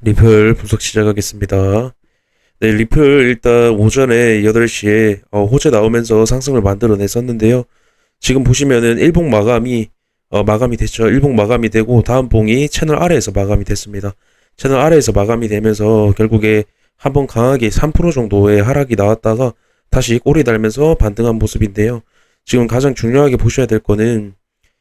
리플 분석 시작하겠습니다. 네, 리플 일단 오전에 8시에 호재 나오면서 상승을 만들어냈었는데요. 지금 보시면은 일봉 마감이 됐죠. 일봉 마감이 되고 다음 봉이 채널 아래에서 마감이 됐습니다. 채널 아래에서 마감이 되면서 결국에 한번 강하게 3% 정도의 하락이 나왔다가 다시 꼬리 달면서 반등한 모습인데요. 지금 가장 중요하게 보셔야 될 거는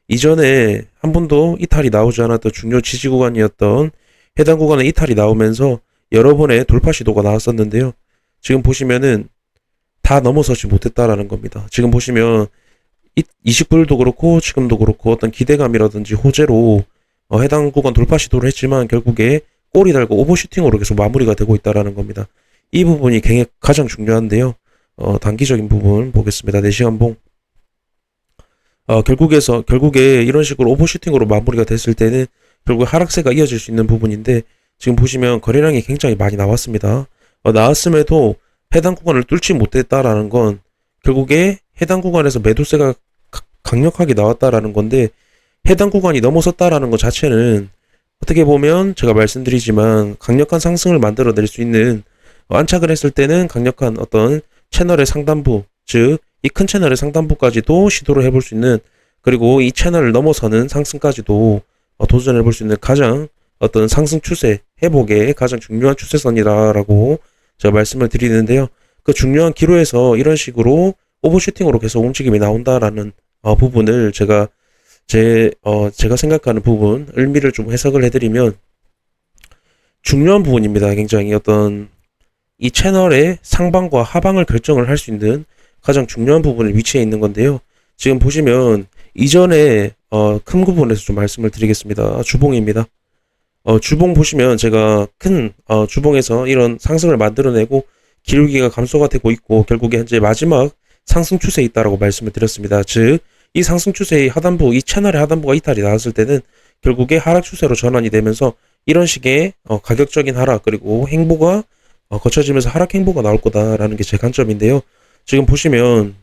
이전에 한 번도 이탈이 나오지 않았던 중요 지지 구간이었던 해당 구간에 이탈이 나오면서 여러 번의 돌파 시도가 나왔었는데요. 지금 보시면은 다 넘어서지 못했다라는 겁니다. 지금 보시면 29일도 그렇고 지금도 그렇고 어떤 기대감이라든지 호재로 해당 구간 돌파 시도를 했지만 결국에 꼬리 달고 오버슈팅으로 계속 마무리가 되고 있다라는 겁니다. 이 부분이 가장 중요한데요. 단기적인 부분 보겠습니다. 4시간 봉. 결국에 이런 식으로 오버슈팅으로 마무리가 됐을 때는 결국 하락세가 이어질 수 있는 부분인데 지금 보시면 거래량이 굉장히 많이 나왔습니다. 나왔음에도 해당 구간을 뚫지 못했다라는 건 결국에 해당 구간에서 매도세가 강력하게 나왔다라는 건데 해당 구간이 넘어섰다라는 것 자체는 어떻게 보면 제가 말씀드리지만 강력한 상승을 만들어낼 수 있는 안착을 했을 때는 강력한 어떤 채널의 상단부 즉 이 큰 채널의 상단부까지도 시도를 해볼 수 있는 그리고 이 채널을 넘어서는 상승까지도 도전해볼 수 있는 가장 어떤 상승 추세 회복의 가장 중요한 추세선이다라고 제가 말씀을 드리는데요. 그 중요한 기로에서 이런 식으로 오버슈팅으로 계속 움직임이 나온다라는 부분을 제가 생각하는 부분 의미를 좀 해석을 해드리면 중요한 부분입니다. 굉장히 어떤 이 채널의 상방과 하방을 결정을 할 수 있는 가장 중요한 부분을 위치해 있는 건데요. 지금 보시면 이전에 큰 부분에서 좀 말씀을 드리겠습니다. 주봉입니다. 주봉 보시면 제가 큰 주봉에서 이런 상승을 만들어내고 기울기가 감소가 되고 있고 결국에 현재 마지막 상승 추세에 있다라고 말씀을 드렸습니다. 즉 이 상승 추세의 하단부, 이 채널의 하단부가 이탈이 나왔을 때는 결국에 하락 추세로 전환이 되면서 이런 식의 가격적인 하락 그리고 행보가 거쳐지면서 하락 행보가 나올 거다라는 게 제 관점인데요. 지금 보시면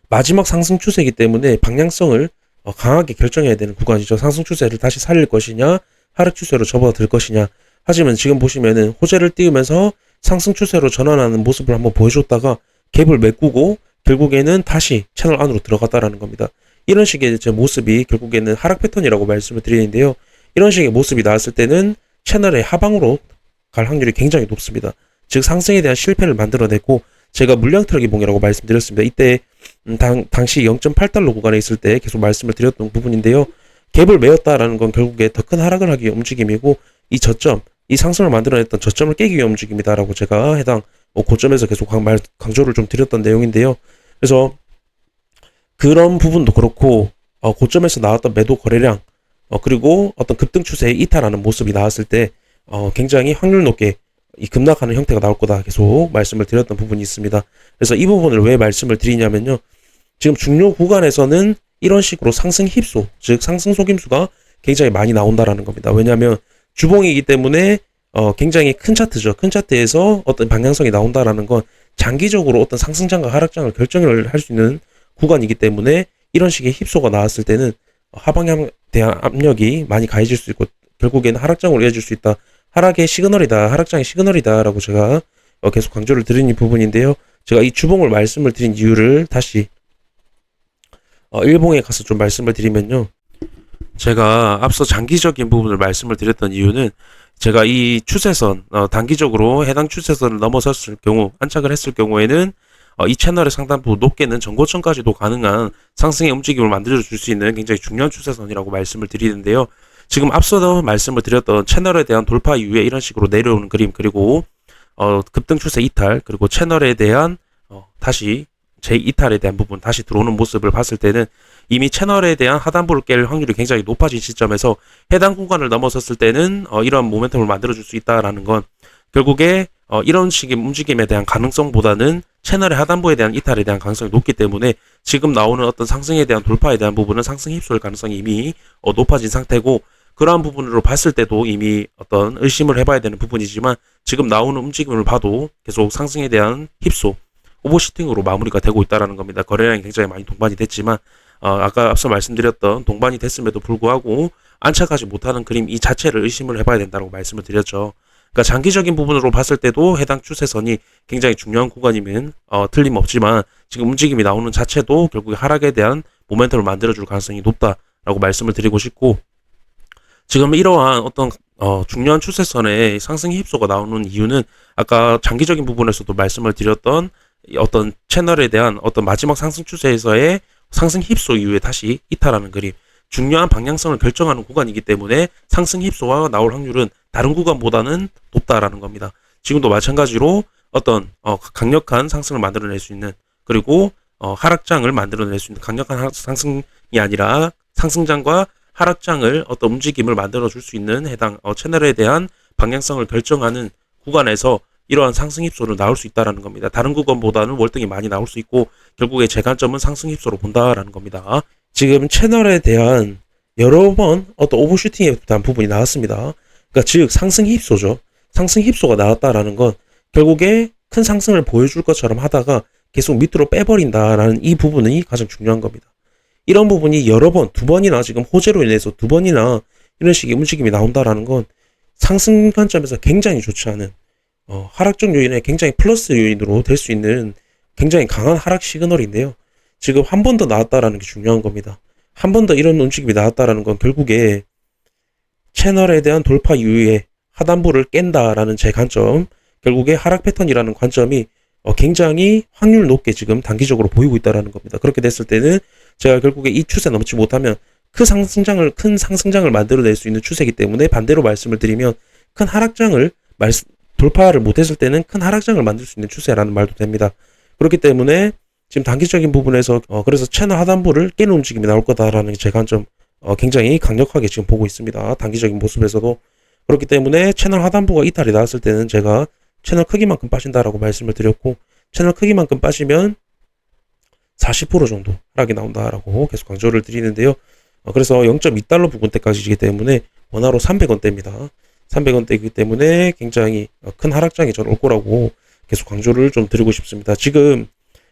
마지막 상승 추세이기 때문에 방향성을 강하게 결정해야 되는 구간이죠. 상승 추세를 다시 살릴 것이냐 하락 추세로 접어들 것이냐. 하지만 지금 보시면은 호재를 띄우면서 상승 추세로 전환하는 모습을 한번 보여줬다가 갭을 메꾸고 결국에는 다시 채널 안으로 들어갔다라는 겁니다. 이런 식의 제 모습이 결국에는 하락 패턴이라고 말씀을 드리는데요. 이런 식의 모습이 나왔을 때는 채널의 하방으로 갈 확률이 굉장히 높습니다. 즉 상승에 대한 실패를 만들어냈고 제가 물량 트럭이봉이라고 말씀드렸습니다. 이때 당시 0.8달러 구간에 있을 때 계속 말씀을 드렸던 부분인데요. 갭을 메었다라는 건 결국에 더 큰 하락을 하기 위한 움직임이고 이 저점, 이 상승을 만들어냈던 저점을 깨기 위한 움직임이다라고 제가 해당 고점에서 계속 강조를 좀 드렸던 내용인데요. 그래서 그런 부분도 그렇고 고점에서 나왔던 매도 거래량 그리고 어떤 급등 추세의 이탈하는 모습이 나왔을 때 굉장히 확률 높게 이 급락하는 형태가 나올 거다 계속 말씀을 드렸던 부분이 있습니다. 그래서 이 부분을 왜 말씀을 드리냐면요. 지금 중요 구간에서는 이런 식으로 상승 힙소, 즉 상승 속임수가 굉장히 많이 나온다라는 겁니다. 왜냐하면 주봉이기 때문에 굉장히 큰 차트죠. 큰 차트에서 어떤 방향성이 나온다라는 건 장기적으로 어떤 상승장과 하락장을 결정을 할 수 있는 구간이기 때문에 이런 식의 힙소가 나왔을 때는 하방에 대한 압력이 많이 가해질 수 있고 결국에는 하락장으로 이어질 수 있다. 하락의 시그널이다. 하락장의 시그널이다. 라고 제가 계속 강조를 드린 이 부분인데요. 제가 이 주봉을 말씀을 드린 이유를 다시 일봉에 가서 좀 말씀을 드리면요. 제가 앞서 장기적인 부분을 말씀을 드렸던 이유는 제가 이 추세선, 단기적으로 해당 추세선을 넘어섰을 경우, 안착을 했을 경우에는 이 채널의 상단부 높게는 전고점까지도 가능한 상승의 움직임을 만들어줄 수 있는 굉장히 중요한 추세선이라고 말씀을 드리는데요. 지금 앞서도 말씀을 드렸던 채널에 대한 돌파 이후에 이런 식으로 내려오는 그림 그리고 급등 추세 이탈 그리고 채널에 대한 다시 재이탈에 대한 부분 다시 들어오는 모습을 봤을 때는 이미 채널에 대한 하단부를 깰 확률이 굉장히 높아진 시점에서 해당 구간을 넘어섰을 때는 이런 모멘텀을 만들어줄 수 있다라는 건 결국에 이런 식의 움직임에 대한 가능성보다는 채널의 하단부에 대한 이탈에 대한 가능성이 높기 때문에 지금 나오는 어떤 상승에 대한 돌파에 대한 부분은 상승 휩쓸 가능성이 이미 높아진 상태고 그러한 부분으로 봤을 때도 이미 어떤 의심을 해봐야 되는 부분이지만 지금 나오는 움직임을 봐도 계속 상승에 대한 휩소 오버슈팅으로 마무리가 되고 있다라는 겁니다. 거래량이 굉장히 많이 동반이 됐지만 아까 앞서 말씀드렸던 동반이 됐음에도 불구하고 안착하지 못하는 그림 이 자체를 의심을 해봐야 된다고 말씀을 드렸죠. 그러니까 장기적인 부분으로 봤을 때도 해당 추세선이 굉장히 중요한 구간이면 틀림없지만 지금 움직임이 나오는 자체도 결국에 하락에 대한 모멘텀을 만들어줄 가능성이 높다라고 말씀을 드리고 싶고, 지금 이러한 어떤 중요한 추세선의 상승 힙소가 나오는 이유는 아까 장기적인 부분에서도 말씀을 드렸던 어떤 채널에 대한 어떤 마지막 상승 추세에서의 상승 힙소 이후에 다시 이탈하는 그림, 중요한 방향성을 결정하는 구간이기 때문에 상승 힙소가 나올 확률은 다른 구간보다는 높다라는 겁니다. 지금도 마찬가지로 어떤 강력한 상승을 만들어낼 수 있는, 그리고 하락장을 만들어낼 수 있는 강력한 상승이 아니라 상승장과 하락장을 어떤 움직임을 만들어줄 수 있는 해당 채널에 대한 방향성을 결정하는 구간에서 이러한 상승 힙소를 나올 수 있다라는 겁니다. 다른 구간보다는 월등히 많이 나올 수 있고 결국에 제 관점은 상승 힙소로 본다라는 겁니다. 지금 채널에 대한 여러 번 어떤 오버슈팅에 대한 부분이 나왔습니다. 그러니까 즉 상승 힙소죠. 상승 힙소가 나왔다라는 건 결국에 큰 상승을 보여줄 것처럼 하다가 계속 밑으로 빼버린다라는 이 부분이 가장 중요한 겁니다. 이런 부분이 여러 번, 두 번이나 지금 호재로 인해서 두 번이나 이런 식의 움직임이 나온다라는 건 상승 관점에서 굉장히 좋지 않은 하락적 요인에 굉장히 플러스 요인으로 될 수 있는 굉장히 강한 하락 시그널인데요. 지금 한 번 더 나왔다라는 게 중요한 겁니다. 한 번 더 이런 움직임이 나왔다라는 건 결국에 채널에 대한 돌파 이후에 하단부를 깬다라는 제 관점, 결국에 하락 패턴이라는 관점이 굉장히 확률 높게 지금 단기적으로 보이고 있다라는 겁니다. 그렇게 됐을 때는 제가 결국에 이 추세 넘지 못하면 큰 상승장을 만들어낼 수 있는 추세이기 때문에 반대로 말씀을 드리면 큰 하락장을 돌파를 못했을 때는 큰 하락장을 만들 수 있는 추세라는 말도 됩니다. 그렇기 때문에 지금 단기적인 부분에서 그래서 채널 하단부를 깨는 움직임이 나올 거다라는 제 관점 굉장히 강력하게 지금 보고 있습니다. 단기적인 모습에서도. 그렇기 때문에 채널 하단부가 이탈이 나왔을 때는 제가 채널 크기만큼 빠진다라고 말씀을 드렸고, 채널 크기만큼 빠지면 40% 정도 하락이 나온다라고 계속 강조를 드리는데요. 그래서 0.2달러 부근대까지이기 때문에 원화로 300원대입니다. 300원대이기 때문에 굉장히 큰 하락장이 저는 올 거라고 계속 강조를 좀 드리고 싶습니다. 지금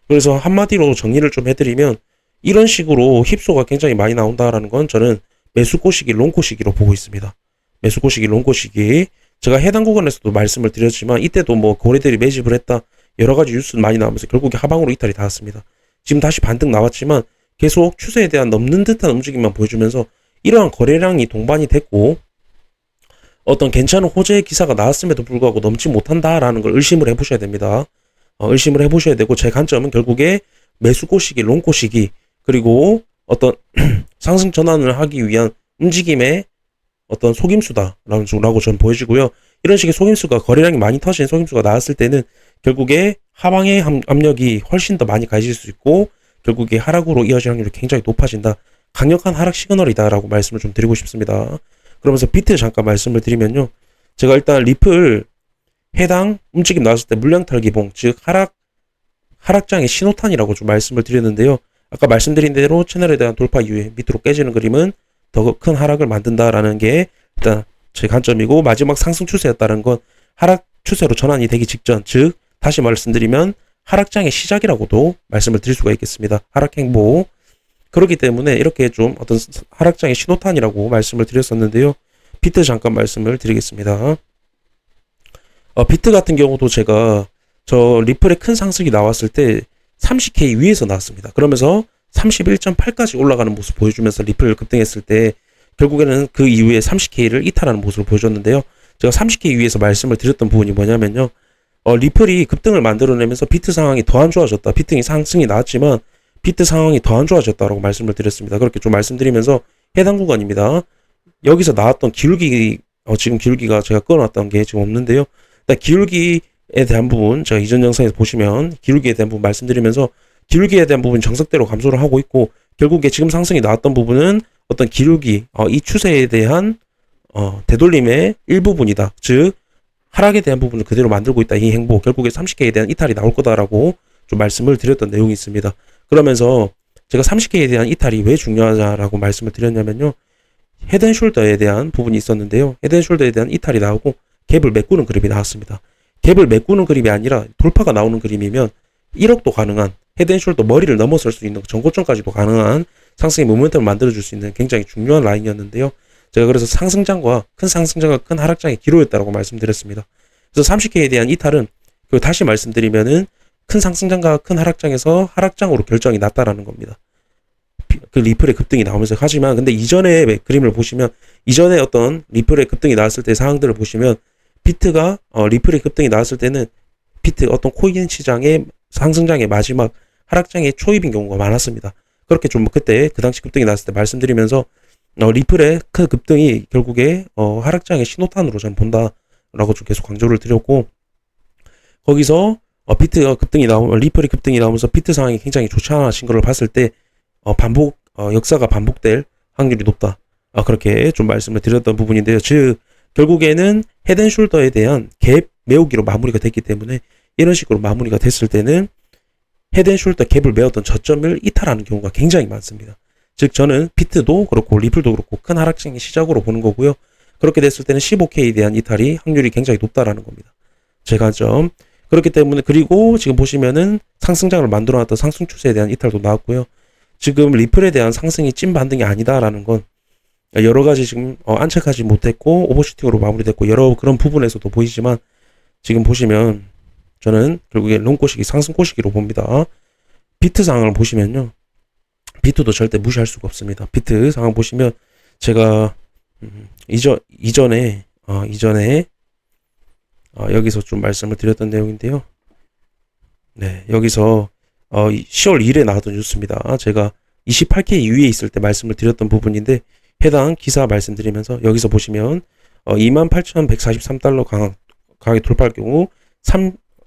그래서 한마디로 정리를 좀 해드리면 이런 식으로 힙소가 굉장히 많이 나온다라는 건 저는 매수고 시기, 롱고 시기로 보고 있습니다. 매수고 시기, 롱고 시기. 제가 해당 구간에서도 말씀을 드렸지만 이때도 뭐 거래들이 매집을 했다 여러 가지 뉴스 많이 나오면서 결국에 하방으로 이탈이 닿았습니다. 지금 다시 반등 나왔지만 계속 추세에 대한 넘는 듯한 움직임만 보여주면서 이러한 거래량이 동반이 됐고 어떤 괜찮은 호재의 기사가 나왔음에도 불구하고 넘지 못한다라는 걸 의심을 해보셔야 됩니다. 의심을 해보셔야 되고, 제 관점은 결국에 매수고 시기, 롱고 시기, 그리고 어떤 상승 전환을 하기 위한 움직임의 어떤 속임수다라고 저는 보여지고요. 이런 식의 속임수가 거래량이 많이 터진 속임수가 나왔을 때는 결국에 하방의 압력이 훨씬 더 많이 가해질 수 있고 결국에 하락으로 이어질 확률이 굉장히 높아진다. 강력한 하락 시그널이다라고 말씀을 좀 드리고 싶습니다. 그러면서 비트 잠깐 말씀을 드리면요. 제가 일단 리플 해당 움직임 나왔을 때 물량 탈기봉, 즉 하락장의 신호탄이라고 좀 말씀을 드렸는데요. 아까 말씀드린 대로 채널에 대한 돌파 이후에 밑으로 깨지는 그림은 더 큰 하락을 만든다라는 게 일단 제 관점이고, 마지막 상승 추세였다는 건 하락 추세로 전환이 되기 직전, 즉 다시 말씀드리면 하락장의 시작이라고도 말씀을 드릴 수가 있겠습니다. 하락 행보. 그렇기 때문에 이렇게 좀 어떤 하락장의 신호탄이라고 말씀을 드렸었는데요. 비트 잠깐 말씀을 드리겠습니다. 비트 같은 경우도 제가 저 리플의 큰 상승이 나왔을 때 30K 위에서 나왔습니다. 그러면서 31.8까지 올라가는 모습 보여주면서 리플 급등했을 때 결국에는 그 이후에 30K를 이탈하는 모습을 보여줬는데요. 제가 30K 위에서 말씀을 드렸던 부분이 뭐냐면요. 리플이 급등을 만들어내면서 비트 상황이 더 안 좋아졌다. 비트이 상승이 나왔지만 비트 상황이 더 안 좋아졌다라고 말씀을 드렸습니다. 그렇게 좀 말씀드리면서 해당 구간입니다. 여기서 나왔던 기울기, 지금 기울기가 제가 끊어놨던 게 지금 없는데요. 일단 기울기에 대한 부분, 제가 이전 영상에서 보시면 기울기에 대한 부분 말씀드리면서 기울기에 대한 부분 정석대로 감소를 하고 있고, 결국에 지금 상승이 나왔던 부분은 어떤 기울기, 이 추세에 대한 되돌림의 일부분이다. 즉 하락에 대한 부분을 그대로 만들고 있다. 이 행보, 결국에 30K에 대한 이탈이 나올 거다라고 좀 말씀을 드렸던 내용이 있습니다. 그러면서 제가 30K에 대한 이탈이 왜 중요하냐라고 말씀을 드렸냐면요. 헤드앤숄더에 대한 부분이 있었는데요. 헤드앤숄더에 대한 이탈이 나오고 갭을 메꾸는 그림이 나왔습니다. 갭을 메꾸는 그림이 아니라 돌파가 나오는 그림이면 1억도 가능한, 헤드앤숄더 머리를 넘어설 수 있는 전고점까지도 가능한 상승의 모멘텀을 만들어줄 수 있는 굉장히 중요한 라인이었는데요. 제가 그래서 상승장과 큰 하락장의 기로였다라고 말씀드렸습니다. 그래서 30K에 대한 이탈은 다시 말씀드리면은 큰 상승장과 큰 하락장에서 하락장으로 결정이 났다라는 겁니다. 그 리플의 급등이 나오면서. 하지만 근데 이전의 그림을 보시면, 이전에 어떤 리플의 급등이 나왔을 때 상황들을 보시면, 비트가 리플의 급등이 나왔을 때는 비트 어떤 코인 시장의 상승장의 마지막 하락장의 초입인 경우가 많았습니다. 그렇게 좀 그때 그 당시 급등이 나왔을 때 말씀드리면서 리플의 큰 급등이 결국에 하락장의 신호탄으로 저는 본다라고 좀 계속 강조를 드렸고, 거기서 비트가 급등이 리플의 급등이 나오면서 비트 상황이 굉장히 좋지 않아진 것을 봤을 때 역사가 반복될 확률이 높다. 그렇게 좀 말씀을 드렸던 부분인데요. 즉 결국에는 헤드앤숄더에 대한 갭 메우기로 마무리가 됐기 때문에, 이런 식으로 마무리가 됐을 때는 헤드앤숄더 갭을 메웠던 저점을 이탈하는 경우가 굉장히 많습니다. 즉 저는 비트도 그렇고 리플도 그렇고 큰 하락장의 시작으로 보는 거고요. 그렇게 됐을 때는 15K에 대한 이탈이 확률이 굉장히 높다라는 겁니다. 제 관점. 그렇기 때문에, 그리고 지금 보시면은 상승장을 만들어놨던 상승 추세에 대한 이탈도 나왔고요. 지금 리플에 대한 상승이 찐 반등이 아니다라는 건 여러 가지 지금 안착하지 못했고 오버슈팅으로 마무리됐고 여러 그런 부분에서도 보이지만, 지금 보시면 저는 결국에 롱 꼬시기, 상승 꼬시기로 봅니다. 비트 상황을 보시면요, 비트도 절대 무시할 수가 없습니다. 비트 상황 보시면 제가 이전에 여기서 좀 말씀을 드렸던 내용인데요. 네, 여기서 10월 1일에 나왔던 뉴스입니다. 제가 28K 위에 있을 때 말씀을 드렸던 부분인데, 해당 기사 말씀드리면서 여기서 보시면 28,143달러 강하게 돌파할 경우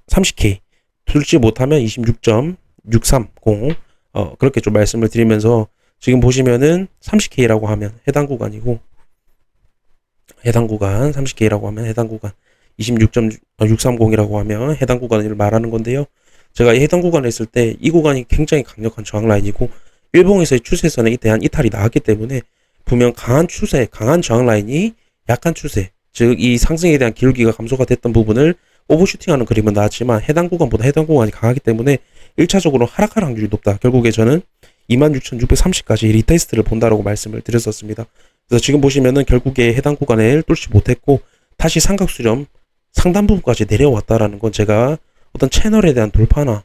30K 뚫지 못하면 26.630 그렇게 좀 말씀을 드리면서, 지금 보시면은 30K라고 하면 해당 구간이고, 해당 구간 30K라고 하면 해당 구간, 26.630이라고 하면 해당 구간을 말하는 건데요. 제가 해당 구간에 있을 때 이 구간이 굉장히 강력한 저항 라인이고 일봉에서의 추세선에 대한 이탈이 나왔기 때문에 분명 강한 저항 라인이 약한 추세, 즉 이 상승에 대한 기울기가 감소가 됐던 부분을 오버슈팅하는 그림은 나왔지만 해당 구간보다 해당 구간이 강하기 때문에 1차적으로 하락할 확률이 높다. 결국에 저는 26,630까지 리테스트를 본다라고 말씀을 드렸었습니다. 그래서 지금 보시면은 결국에 해당 구간을 뚫지 못했고 다시 삼각 수렴 상단 부분까지 내려왔다라는 건, 제가 어떤 채널에 대한 돌파나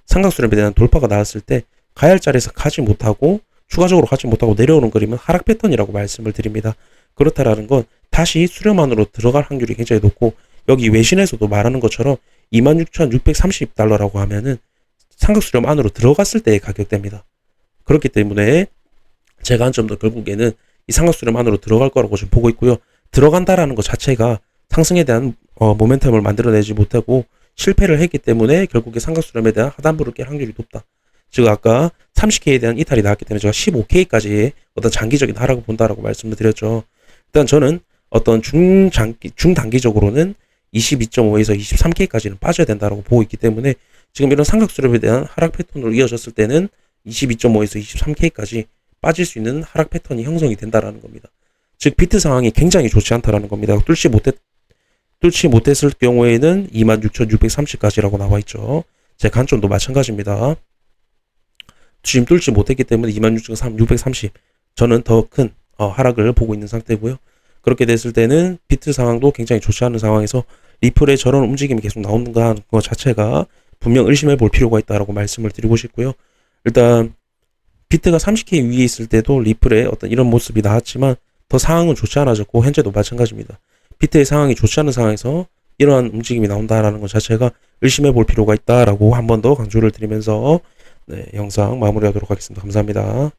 삼각 수렴에 대한 돌파가 나왔을 때 가야 할 자리에서 가지 못하고 추가적으로 가지 못하고 내려오는 그림은 하락 패턴이라고 말씀을 드립니다. 그렇다라는 건 다시 수렴 안으로 들어갈 확률이 굉장히 높고, 여기 외신에서도 말하는 것처럼 26,630달러라고 하면은 삼각 수렴 안으로 들어갔을 때의 가격대입니다. 그렇기 때문에 제 관점도 결국에는 이 삼각 수렴 안으로 들어갈 거라고 지금 보고 있고요. 들어간다라는 것 자체가 상승에 대한 모멘텀을 만들어내지 못하고 실패를 했기 때문에 결국에 삼각 수렴에 대한 하단부를 깰 확률이 높다. 즉 아까 30K에 대한 이탈이 나왔기 때문에 제가 15K까지의 어떤 장기적인 하락을 본다라고 말씀을 드렸죠. 일단 저는 어떤 중단기적으로는 22.5에서 23K까지는 빠져야 된다라고 보고 있기 때문에, 지금 이런 삼각 수렴에 대한 하락 패턴으로 이어졌을 때는 22.5에서 23K까지 빠질 수 있는 하락 패턴이 형성이 된다라는 겁니다. 즉 비트 상황이 굉장히 좋지 않다라는 겁니다. 뚫지 못했을 경우에는 26,630까지라고 나와 있죠. 제 관점도 마찬가지입니다. 지금 뚫지 못했기 때문에 26,630 저는 더 큰 하락을 보고 있는 상태고요. 그렇게 됐을 때는 비트 상황도 굉장히 좋지 않은 상황에서 리플의 저런 움직임이 계속 나오는 것 자체가 분명 의심해 볼 필요가 있다라고 말씀을 드리고 싶고요. 일단 비트가 30K 위에 있을 때도 리플의 어떤 이런 모습이 나왔지만 더 상황은 좋지 않아졌고 현재도 마찬가지입니다. 비트의 상황이 좋지 않은 상황에서 이러한 움직임이 나온다라는 것 자체가 의심해 볼 필요가 있다라고 한 번 더 강조를 드리면서 영상 마무리하도록 하겠습니다. 감사합니다.